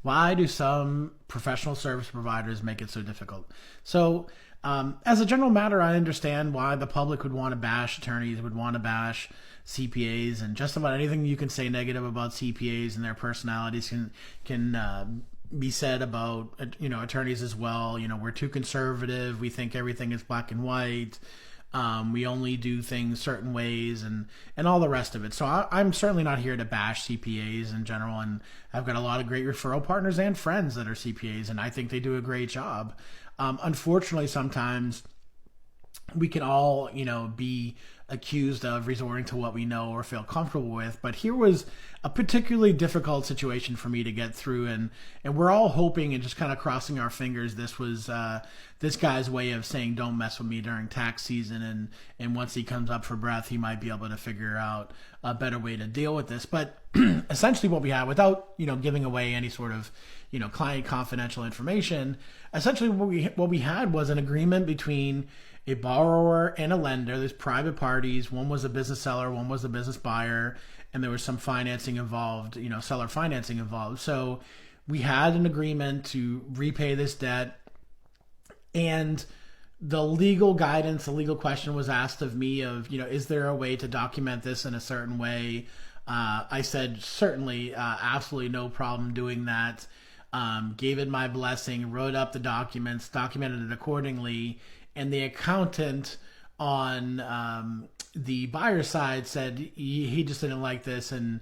Why do some professional service providers make it so difficult? So, as a general matter, I understand why the public would want to bash attorneys, would want to bash CPAs, and just about anything you can say negative about CPAs and their personalities can be said about attorneys as well. We're too conservative. We think everything is black and white. We only do things certain ways, and all the rest of it. So I'm certainly not here to bash CPAs in general, and I've got a lot of great referral partners and friends that are CPAs, and I think they do a great job. Unfortunately, sometimes we can all, be accused of resorting to what we know or feel comfortable with. But here was a particularly difficult situation for me to get through, and we're all hoping and just kind of crossing our fingers this was this guy's way of saying don't mess with me during tax season, and once he comes up for breath, he might be able to figure out a better way to deal with this. But essentially what we had, without giving away any sort of client confidential information, essentially what we had was an agreement between a borrower and a lender. There's private parties. One was a business seller, one was a business buyer, and there was some financing involved, seller financing involved. So we had an agreement to repay this debt, and the legal guidance, the legal question was asked of me of, is there a way to document this in a certain way? I said, certainly, absolutely no problem doing that. Gave it my blessing, wrote up the documents, documented it accordingly, and the accountant on the buyer side said he just didn't like this and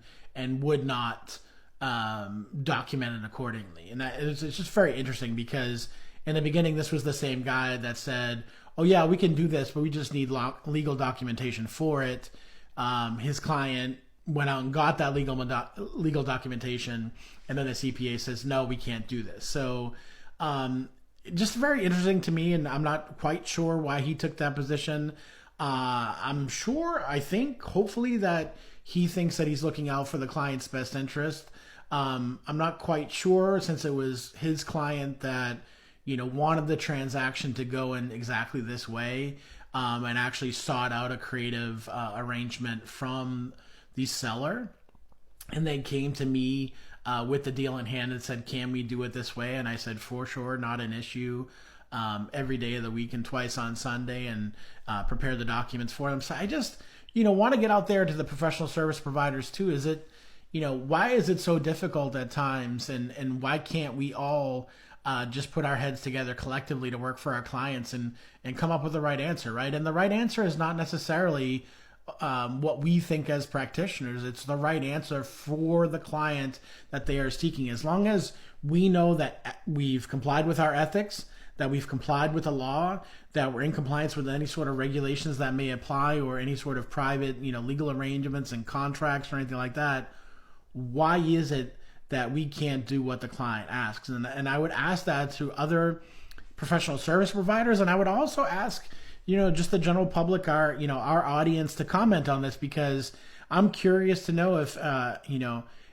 would not document it accordingly. And it's just very interesting because in the beginning, this was the same guy that said, oh yeah, we can do this, but we just need legal documentation for it. His client went out and got that legal documentation, and then the CPA says, no, we can't do this. So just very interesting to me, and I'm not quite sure why he took that position. I think, hopefully, that he thinks that he's looking out for the client's best interest. I'm not quite sure, since it was his client that wanted the transaction to go in exactly this way, and actually sought out a creative arrangement from the seller, and they came to me with the deal in hand and said, can we do it this way? And I said, for sure, not an issue. Every day of the week and twice on Sunday, and prepare the documents for them. So I just, want to get out there to the professional service providers too. Is it, why is it so difficult at times, and why can't we all just put our heads together collectively to work for our clients and come up with the right answer, right? And the right answer is not necessarily what we think as practitioners. It's the right answer for the client that they are seeking. As long as we know that we've complied with our ethics, that we've complied with the law, that we're in compliance with any sort of regulations that may apply, or any sort of private, legal arrangements and contracts or anything like that, why is it that we can't do what the client asks? And I would ask that to other professional service providers, and I would also ask just the general public, our audience, to comment on this, because I'm curious to know if,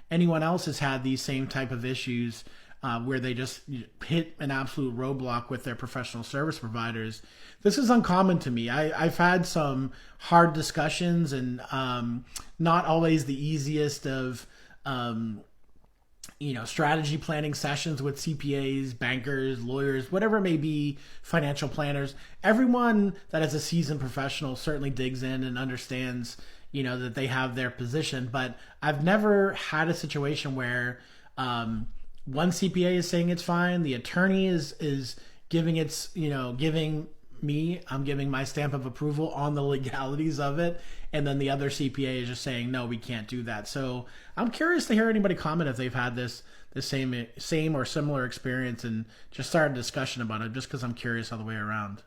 anyone else has had these same type of issues where they just hit an absolute roadblock with their professional service providers. This is uncommon to me. I've had some hard discussions, and not always the easiest of, strategy planning sessions with CPAs, bankers, lawyers, whatever it may be, financial planners. Everyone that is a seasoned professional certainly digs in and understands, that they have their position. But I've never had a situation where one CPA is saying it's fine, the attorney is giving I'm giving my stamp of approval on the legalities of it, and then the other CPA is just saying, no, we can't do that. So I'm curious to hear anybody comment if they've had this same or similar experience, and just start a discussion about it, just because I'm curious all the way around.